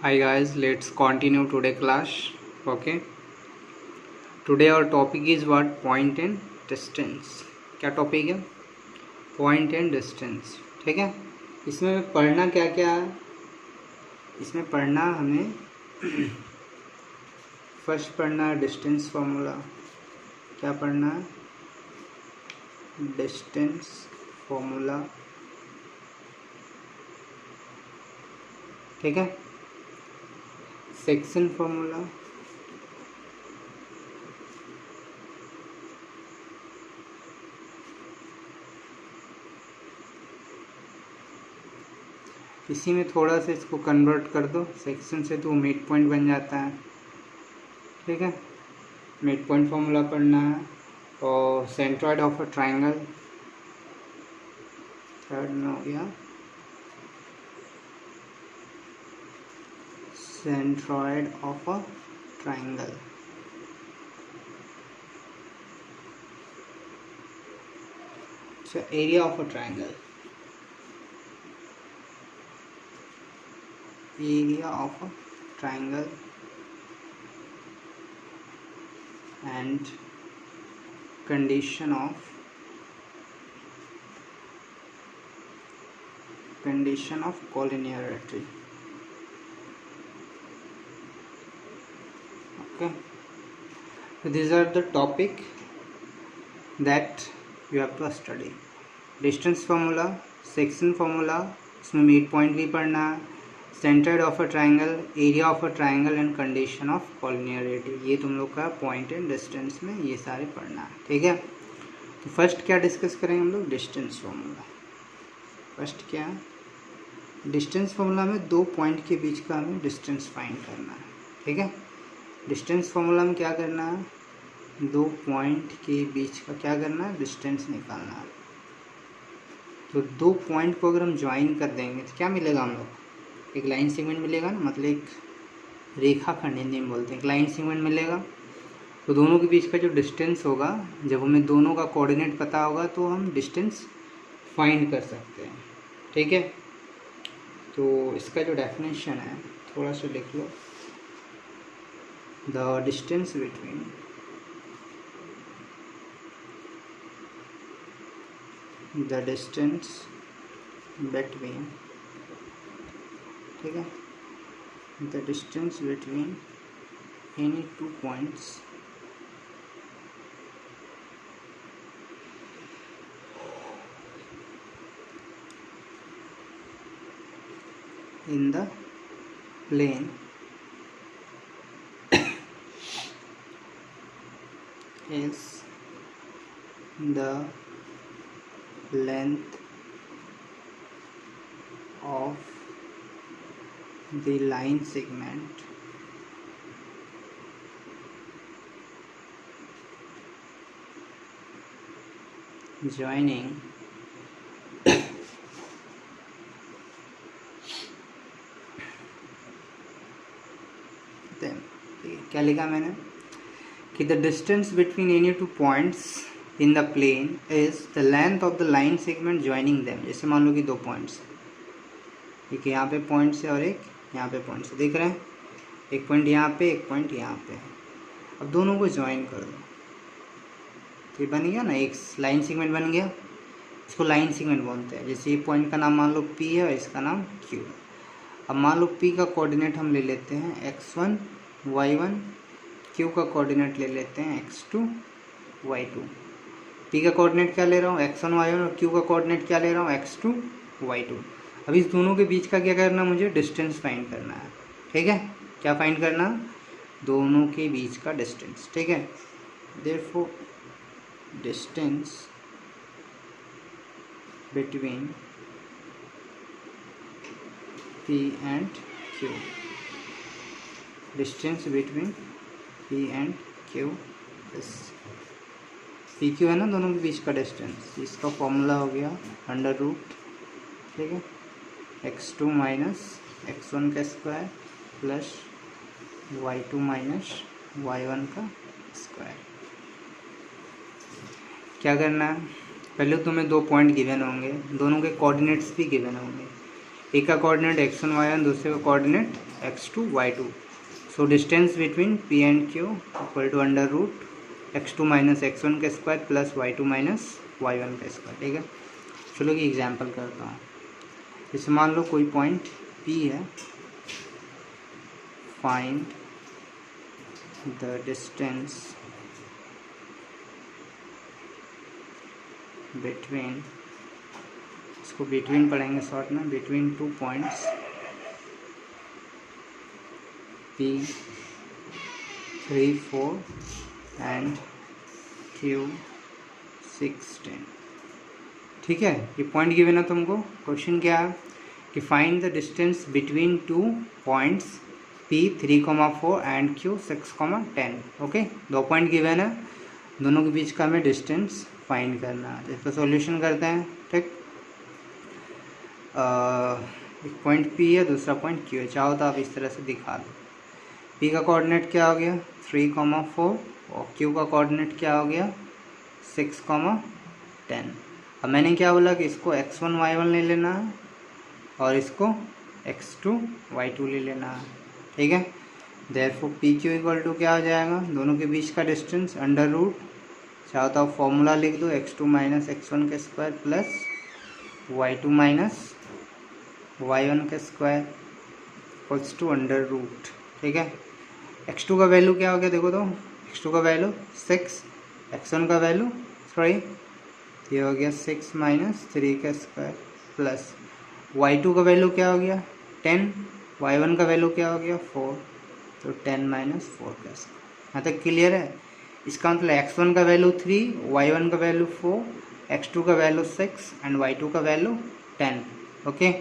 Hi guys, let's continue today class. Okay. Today our topic is what? Point and distance. क्या topic है? Point and distance. ठीक है. इसमें पढ़ना क्या क्या है? इसमें पढ़ना हमें फर्स्ट पढ़ना है डिस्टेंस फॉर्मूला. क्या पढ़ना है? Distance formula. ठीक है. Section formula. इसी में थोड़ा सा इसको कन्वर्ट कर दो. सेक्शन से तो मिड पॉइंट बन जाता है. ठीक है. मिड पॉइंट फॉर्मूला पढ़ना है और centroid of a triangle. Third में हो गया सेंट्रॉइड ऑफ अ ट्राइंगल. अच्छा, area of a triangle. area of a triangle and condition of collinearity. Okay, so these are the topic that you have to study. Distance formula, section formula, इसमें mid point भी पढ़ना है, centred of a triangle, area of a triangle and condition of collinearity. ये तुम लोग का point and distance में ये सारे पढ़ना है. ठीक है. तो फर्स्ट क्या डिस्कस करेंगे हम लोग? Distance formula. फर्स्ट क्या? डिस्टेंस फॉर्मूला में दो पॉइंट के बीच का हमें डिस्टेंस फाइंड करना है. ठीक है. डिस्टेंस फॉर्मूला में क्या करना है? दो पॉइंट के बीच का क्या करना है? डिस्टेंस निकालना है. तो दो पॉइंट को अगर हम ज्वाइन कर देंगे तो क्या मिलेगा हम लोग? एक लाइन सेगमेंट मिलेगा ना, मतलब एक रेखाखंड हिंदी में बोलते हैं. एक लाइन सेगमेंट मिलेगा. तो दोनों के बीच का जो डिस्टेंस होगा, जब हमें दोनों का कोऑर्डिनेट पता होगा तो हम डिस्टेंस फाइंड कर सकते हैं. ठीक है. तो इसका जो डेफिनेशन है थोड़ा सा लिख लो. द डिस्टेंस बिटवीन ठीक है, the distance between any two points in the plane is the length of the line segment joining them. क्या लिखा मैंने कि the distance between any two points in the plane is the length of the line segment joining them. जैसे मान लो कि दो points, एक यहाँ पे पॉइंट्स है और एक यहाँ पे पॉइंट्स है. देख रहे हैं? एक पॉइंट यहाँ पे, एक पॉइंट यहाँ पे है. अब दोनों को ज्वाइन कर दो तो ये बन गया ना, एक लाइन सेगमेंट बन गया. इसको लाइन सेगमेंट बोलते हैं. जैसे ये पॉइंट का नाम मान लो P है और इसका नाम Q है. अब मान लो P का कोऑर्डिनेट हम ले लेते हैं x1 y1, Q का कोऑर्डिनेट ले लेते हैं x2 y2. P का कोऑर्डिनेट क्या ले रहा हूँ? x1 y1 और Q का कोऑर्डिनेट क्या ले रहा हूँ? x2 y2. अब इस दोनों के बीच का क्या करना? मुझे डिस्टेंस फाइंड करना है. ठीक है. क्या फाइंड करना? दोनों के बीच का डिस्टेंस. ठीक है. Therefore distance between P and Q. Distance between P and Q is PQ है ना, दोनों के बीच का डिस्टेंस. इसका फॉर्मूला हो गया अंडर रूट. ठीक है. x2 माइनस x1 का square plus y2 minus y1 का स्क्वायर. क्या करना है? पहले तुम्हें दो पॉइंट गिवन होंगे, दोनों के कोऑर्डिनेट्स भी गिवन होंगे. एक का कोऑर्डिनेट x1 y1, दूसरे का coordinate x2 y2. So distance between p and q equal to under root x2 minus x1 का square plus y2 minus y1 का स्क्वायर. ठीक है, चलो कि एग्जाम्पल करता हूँ. जैसे मान लो कोई पॉइंट p है, फाइंड द डिस्टेंस बिटवीन, इसको बिटवीन पढ़ेंगे शॉर्ट में, between 2 points P 3 4 and Q 6 10. ठीक है, ये पॉइंट गिवन है तुमको. क्वेश्चन क्या है कि find the distance between 2 points P 3,4 and Q 6,10. Okay, 2 point given है, दोनों के बीच का हमें डिस्टेंस फाइंड करना है. इसका सॉल्यूशन करते हैं. ठीक, एक पॉइंट P है, दूसरा पॉइंट Q है. चाहो तो आप इस तरह से दिखा दो. P का कोऑर्डिनेट क्या हो गया 3,4 और Q का कोऑर्डिनेट क्या हो गया 6,10. अब मैंने क्या बोला कि इसको x1 y1 ले लेना है और इसको x2 y2 ले लेना है. ठीक है, देयरफॉर PQ इक्वल टू क्या हो जाएगा, दोनों के बीच का डिस्टेंस अंडर रूट, चाहो तो आप फॉर्मूला लिख दो x2 माइनस x1 का square plus y2 minus y1 का square equals to under root. ठीक है, x2 का वैल्यू क्या हो गया देखो तो, x2 का वैल्यू 6, x1 का वैल्यू 3, ये हो गया 6 माइनस 3 का स्क्वायर प्लस y2 का वैल्यू क्या हो गया 10, y1 का वैल्यू क्या हो गया 4, तो 10 माइनस 4 का स्क्वायर. यहाँ तक क्लियर है. इसका मतलब x1 का वैल्यू 3, y1 का वैल्यू 4, x2 का वैल्यू 6 एंड y2 का वैल्यू 10. ओके,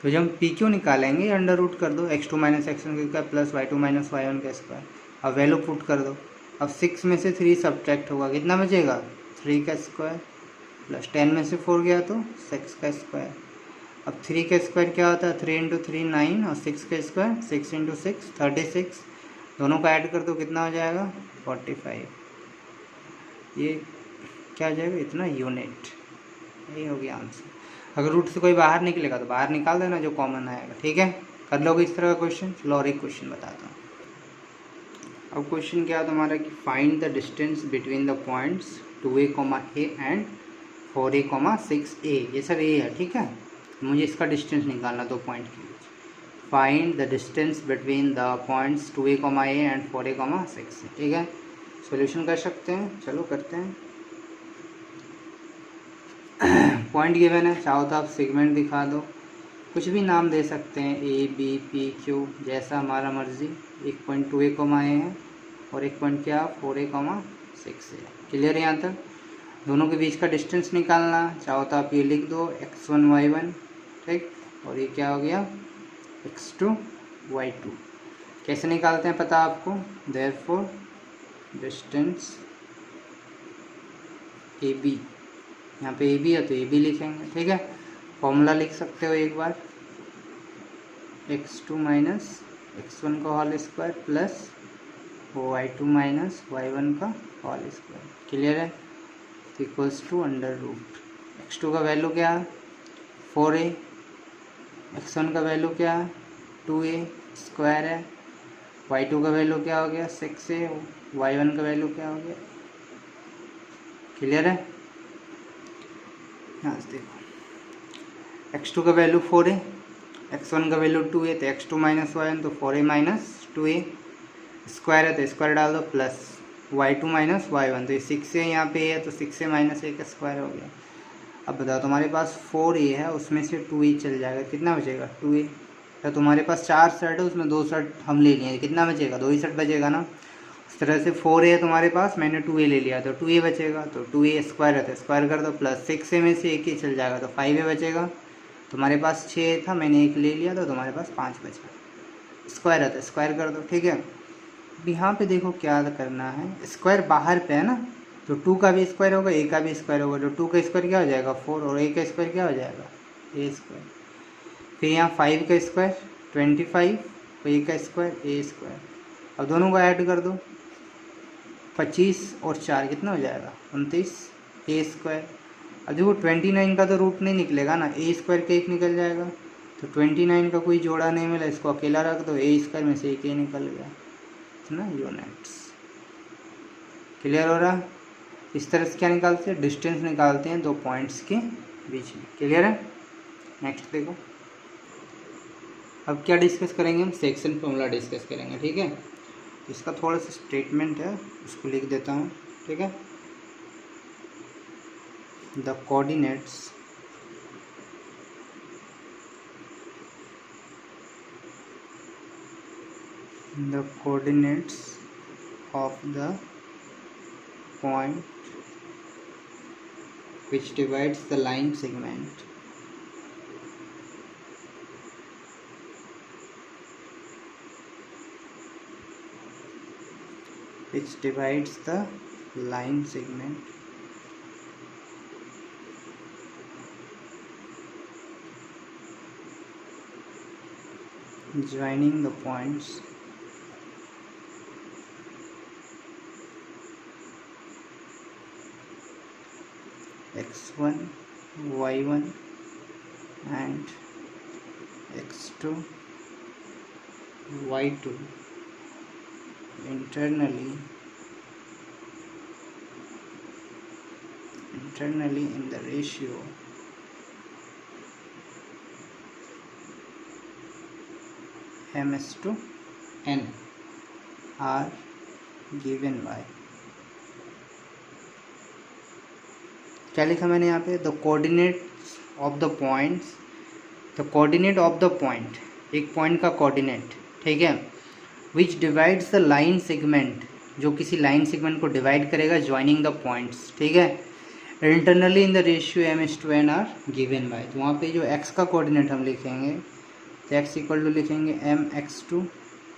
तो जब हम PQ निकालेंगे अंडर रूट कर दो, x2 माइनस x1 का square plus y2 minus y1 का स्क्वायर. अब वैल्यू पुट कर दो. अब 6 में से 3 सब्ट्रैक्ट होगा, कितना बचेगा 3 का स्क्वायर प्लस 10 में से 4 गया तो 6 का स्क्वायर. अब 3 का स्क्वायर क्या होता है 3 इंटू 3 9 और 6 का स्क्वायर 6 इंटू 6 36. दोनों को ऐड कर दो, कितना हो जाएगा 45. ये क्या हो जाएगा इतना यूनिट. यही हो गया आंसर. अगर रूट से कोई बाहर निकलेगा तो बाहर निकाल देना, जो कॉमन आएगा. ठीक है, कर लोगे इस तरह का क्वेश्चन. चलो और एक क्वेश्चन बताता हूँ. अब क्वेश्चन क्या है तुम्हारा कि find the distance between the points 2a, a and 4a, 6a. ये सब a है. ठीक है, मुझे इसका डिस्टेंस निकालना 2 पॉइंट के बीच. Find the distance between the points 2a, a and 4a, 6a. ठीक है, सॉल्यूशन कर सकते हैं. चलो करते हैं. पॉइंट गिवन है, चाहो तो आप सेगमेंट दिखा दो, कुछ भी नाम दे सकते हैं, ए बी पी क्यू, जैसा हमारा मर्जी. एक पॉइंट 2a, a है और एक पॉइंट क्या 4a, 6a. क्लियर है यहाँ तक. दोनों के बीच का डिस्टेंस निकालना, चाहो तो आप ये लिख दो x1 y1. ठीक, और ये क्या हो गया x2 y2. कैसे निकालते हैं पता आपको. देयरफॉर डिस्टेंस AB, यहाँ पे AB है तो AB लिखेंगे. ठीक है, फॉर्मूला लिख सकते हो एक बार, x2 माइनस x1 का whole square plus y2 minus y1 का होल स्क्वायर. क्लियर है, equals to under root. x2 का वैल्यू क्या है 4a, x1 का वैल्यू क्या है 2a स्क्वायर है, y2 का वैल्यू क्या हो गया 6a, y1 का वैल्यू क्या हो गया. क्लियर है. यहाँ से देखो x2 का वैल्यू 4a, x1 का वैल्यू 2a, तो x2 माइनस y1 तो 4a माइनस 2a. स्क्वायर है तो स्क्वायर डाल दो प्लस y2 माइनस y1, तो ये 6a यहाँ पे है तो 6a माइनस a का स्क्वायर हो गया. अब बताओ तुम्हारे पास 4a है, उसमें से 2a चल जाएगा, कितना बचेगा 2a. तो तुम्हारे पास 4 सेट है, उसमें 2 सेट हम ले लिए, कितना बचेगा 2 ही सेट बचेगा ना. इस तरह से 4a है तुम्हारे पास, मैंने 2a ले लिया तो 2a बचेगा, तो 2a स्क्वायर है तो स्क्वायर कर दो प्लस 6a में से एक ही चल जाएगा तो 5a बचेगा. तुम्हारे पास 6 था, मैंने एक ले लिया तो तुम्हारे पास 5 बचा. स्क्वायर है तो स्क्वायर कर दो. ठीक है, अब यहाँ पे देखो क्या करना है, स्क्वायर बाहर पे है ना, तो 2 का भी स्क्वायर होगा, a का भी स्क्वायर होगा, तो 2 का स्क्वायर क्या हो जाएगा 4 और a का स्क्वायर क्या हो जाएगा a स्क्वायर. फिर यहाँ 5 का स्क्वायर 25, a का स्क्वायर a स्क्वायर. अब दोनों को ऐड कर दो, 25 और 4 कितना हो जाएगा 29 a स्क्वायर. अब देखो 29 का तो रूट नहीं निकलेगा ना, a स्क्वायर का एक निकल जाएगा, तो 29 का कोई जोड़ा नहीं मिला, इसको अकेला रख दो, ए स्क्वायर में से एक ए निकल गया ना यूनिट्स। क्लियर हो रहा? इस तरह से क्या निकालते हैं, डिस्टेंस निकालते हैं दो पॉइंट्स के बीच में। क्लियर है? नेक्स्ट देखो, अब क्या डिस्कस करेंगे हम, सेक्शन फॉर्मूला डिस्कस करेंगे। ठीक है, इसका थोड़ा सा स्टेटमेंट है, उसको लिख देता हूँ। ठीक है, the coordinates of the point which divides the line segment joining the points x1, y1 and x2, y2 internally in the ratio m/n are given by, क्या लिखा मैंने यहाँ पे, the coordinate of the points, the coordinate of the point, एक point का coordinate. ठीक है, which divides the line segment, जो किसी लाइन सेगमेंट को डिवाइड करेगा, ज्वाइनिंग द पॉइंट्स। ठीक है, internally in the ratio m/n are given by, तो वहाँ पे जो x का कोऑर्डिनेट हम लिखेंगे तो x इक्वल टू लिखेंगे mx2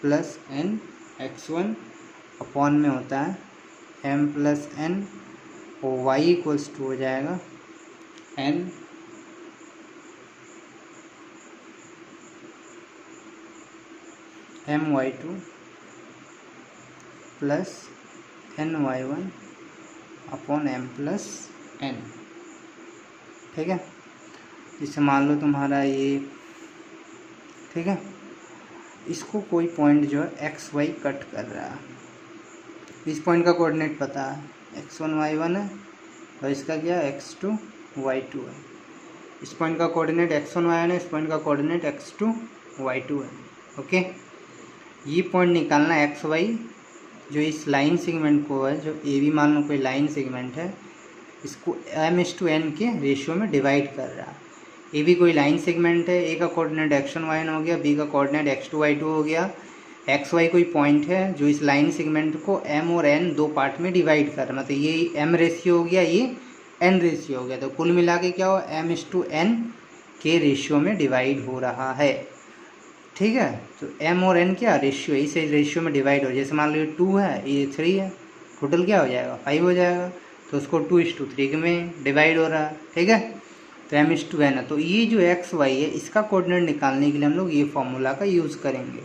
plus n x1 upon में होता है m प्लस n, और y इक्वल्स टू हो जाएगा n my2 plus ny1 upon m plus n। ठीक है, जैसे मान लो तुम्हारा ये, ठीक है, इसको कोई पॉइंट जो है एक्स वाई कट कर रहा है, इस पॉइंट का कोऑर्डिनेट पता है x1 y1 है, और इसका क्या x2 y2 है। इस पॉइंट का कोऑर्डिनेट x1 y1 है, इस पॉइंट का कोऑर्डिनेट x2 y2 है। ओके, ये पॉइंट निकालना है एक्स वाई, जो इस लाइन सेगमेंट को है, जो ए बी मान लो कोई लाइन सेगमेंट है, इसको m/n के रेशियो में डिवाइड कर रहा है। ए भी कोई लाइन सेगमेंट है, ए का कोऑर्डिनेट x1 y1 हो गया, बी का कोऑर्डिनेट x2 y2 हो गया, एक्स वाई कोई पॉइंट है जो इस लाइन सेगमेंट को m और n दो पार्ट में डिवाइड कर रहा है, मतलब ये m रेशियो हो गया, ये n रेशियो हो गया, तो कुल मिला के क्या हो, m/n के रेशियो में डिवाइड हो रहा है। ठीक है, तो m और n क्या रेशियो है, इस रेशियो में डिवाइड हो, जैसे मान लो ये 2 है, ये 3 है, टोटल क्या हो जाएगा 5 हो जाएगा, तो उसको 2:3 में डिवाइड हो रहा है। ठीक है, तो m/n है, तो ये जो एक्स वाई है इसका कोऑर्डिनेट निकालने के लिए हम लोग ये फॉर्मूला का यूज़ करेंगे,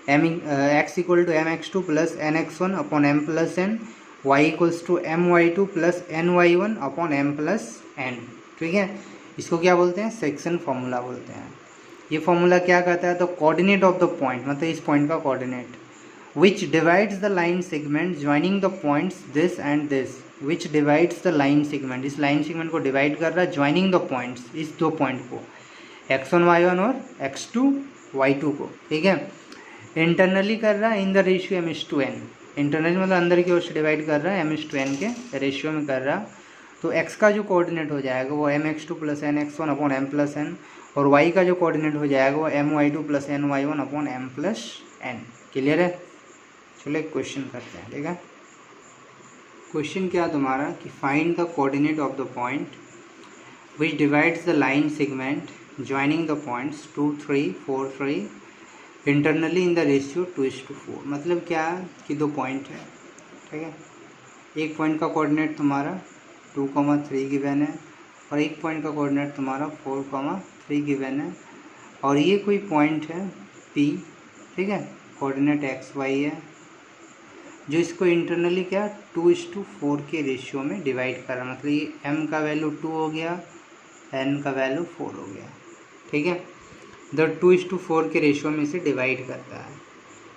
x equal to mx2 plus nx1 upon m plus n, y equals to my2 plus ny1 upon m plus n। ठीक है, इसको क्या बोलते हैं, सेक्शन फॉर्मूला बोलते हैं। ये फॉर्मूला क्या कहता है, the coordinate of the point, मतलब इस पॉइंट का coordinate, which divides the line segment joining the points this and this, which divides the line segment, इस लाइन सेगमेंट को डिवाइड कर रहा है, ज्वाइनिंग द पॉइंट्स, इस दो पॉइंट को x1 y1 और x2 y2 को। ठीक है, इंटरनली कर रहा है इन द रेशियो m/n, इंटरनली मतलब अंदर की ओर से डिवाइड कर रहा है m/n के रेशियो में कर रहा, तो x का जो कोऑर्डिनेट हो जाएगा वो mx2 plus nx1 upon m plus n, और y का जो कोऑर्डिनेट हो जाएगा वो my2 plus ny1 upon m plus n। Clear है? चलो एक क्वेश्चन करते हैं। ठीक है, क्वेश्चन क्या तुम्हारा कि find the coordinate of the point which divides the line segment joining the points 2 3 4 3 internally in the ratio 2:4। मतलब क्या कि दो पॉइंट है, ठीक है, एक पॉइंट का कोऑर्डिनेट तुम्हारा 2,3 गिवन है, और एक पॉइंट का कोऑर्डिनेट तुम्हारा 4,3 गिवन है, और ये कोई पॉइंट है P, ठीक है, कोऑर्डिनेट x y है, जो इसको इंटरनली क्या 2:4 के रेशियो में डिवाइड कर रहा है, मतलब ये m का वैल्यू 2 हो गया, n का वैल्यू 4 हो गया। ठीक है, द 2:4 के रेशियो में इसे डिवाइड करता है।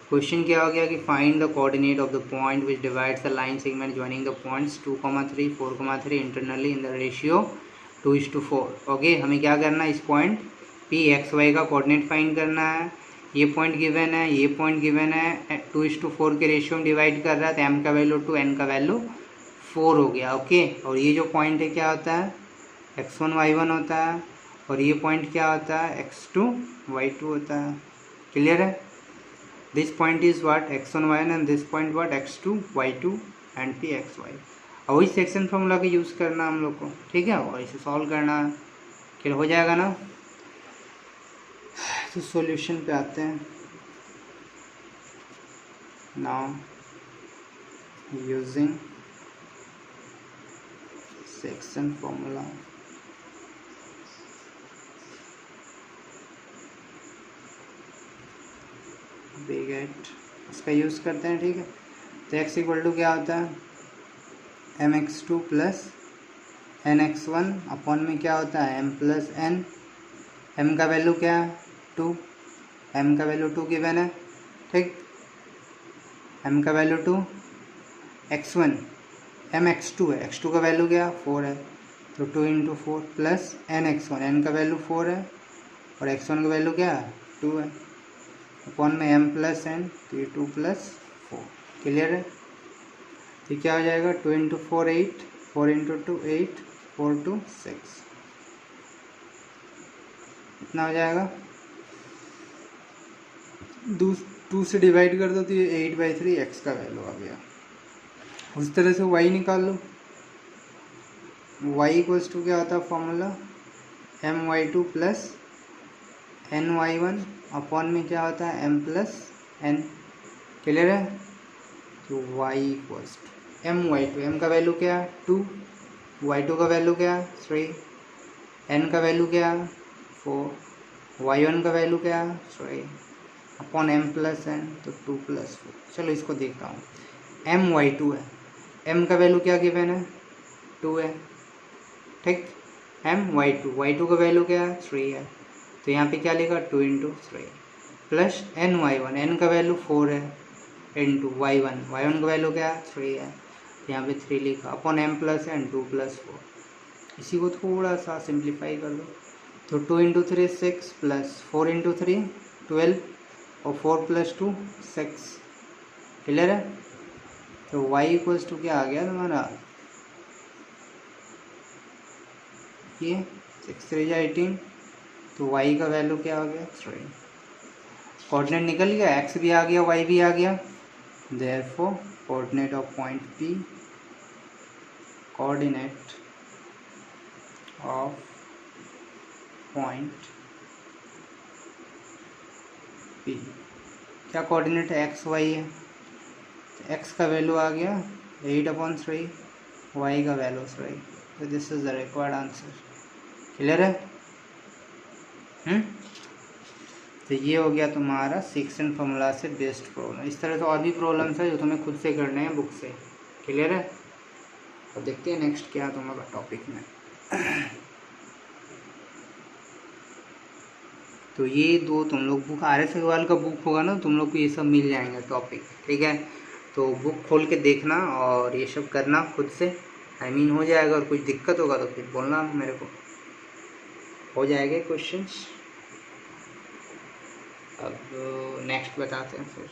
क्वेश्चन क्या हो गया कि find the coordinate of the point which divides the line segment joining the points 2,3 4,3 internally in the ratio 2:4। Okay, हमें क्या करना है, इस पॉइंट पी एक्स वाई का कोऑर्डिनेट फाइंड करना है। ये पॉइंट गिवन है, ये पॉइंट गिवन है, 2:4 के रेशियो में डिवाइड कर रहा है, तो एम का वैल्यू 2 एन का वैल्यू 4 हो गया। ओके, और ये जो पॉइंट है क्या होता है, x1 y1 होता है, और ये पॉइंट क्या होता है, x2 y2 होता है। क्लियर है? This point is what x1 y1 and this point what x2 y2 and p xy। और वही सेक्शन फॉर्मूला का यूज़ करना हम लोग को, ठीक है, और इसे सॉल्व करना है। फिर हो जाएगा ना। तो सॉल्यूशन पे आते हैं। Now using section formula, big eight इसका यूज़ करते हैं, ठीक है। तो x इक्वल टू क्या होता है, mx2 प्लस nx1 अपॉन में क्या होता है m प्लस n। m का वैल्यू क्या है 2, m का वैल्यू 2 गिवन है, ठीक। m का वैल्यू 2, x1 mx2 है, x2 का वैल्यू क्या 4 है, तो 2 × 4 प्लस nx1, n का वैल्यू 4 है और x1 का वैल्यू क्या है 2 है, अपॉन में m प्लस n, तो ये 2 + 4। क्लियर है? तो क्या हो जाएगा 2 × 4 8, 4 × 2 8, 4 2 6, इतना हो जाएगा। 2 से डिवाइड कर दो तो ये 8/3 x का वैल्यू आ गया। उस तरह से y निकाल लो। y इक्वल्स टू क्या होता है formula, my2 plus ny1 upon में क्या होता है m प्लस n। क्लियर है? तो y equals to my2, m का वैल्यू क्या है 2, y2 का वैल्यू क्या है 3, n का वैल्यू क्या है 4, y1 का वैल्यू क्या है 3, अपॉन m प्लस n, तो 2 + 4। चलो इसको देखता हूँ। my2 है, m का वैल्यू क्या गिवन है 2 है, ठीक। my2 का वैल्यू क्या है 3 है, तो यहाँ पे क्या लिखा 2 × 3 प्लस ny1, n का वैल्यू 4 है, इंटू y1 का वैल्यू क्या है 3 है, यहाँ पे 3 लिखा, अपॉन m प्लस n 2 + 4। इसी को थोड़ा सा सिंप्लीफाई कर दो, तो 2 × 3 6 प्लस 4 × 3 12 और 4 + 2 6। क्लियर है? तो y इक्वल्स टू क्या आ गया तुम्हारा, ये 6 3 18, तो y का वैल्यू क्या हो गया 3। कोऑर्डिनेट निकल गया, x भी आ गया y भी आ गया। Therefore coordinate of point P, coordinate of point P, क्या कोऑर्डिनेट है x y है, तो x का वैल्यू आ गया 8/3, y का वैल्यू 3, तो this is the required answer. Clear है? तो ये हो गया तुम्हारा सेक्शन फॉर्मूला से बेस्ड प्रॉब्लम। इस तरह से और भी प्रॉब्लम्स है जो तुम्हें खुद से करने हैं बुक से। क्लियर है? और देखते हैं नेक्स्ट क्या तुम्हारा टॉपिक में। तो ये दो तुम लोग बुक RS अग्रवाल का बुक होगा ना, तुम लोग को ये सब मिल जाएंगे टॉपिक, ठीक है। तो बुक खोल के देखना और ये सब करना खुद से, हो जाएगा। और कुछ दिक्कत होगा तो फिर बोलना मेरे को, हो जाएंगे क्वेश्चंस। अब नेक्स्ट बताते हैं फिर।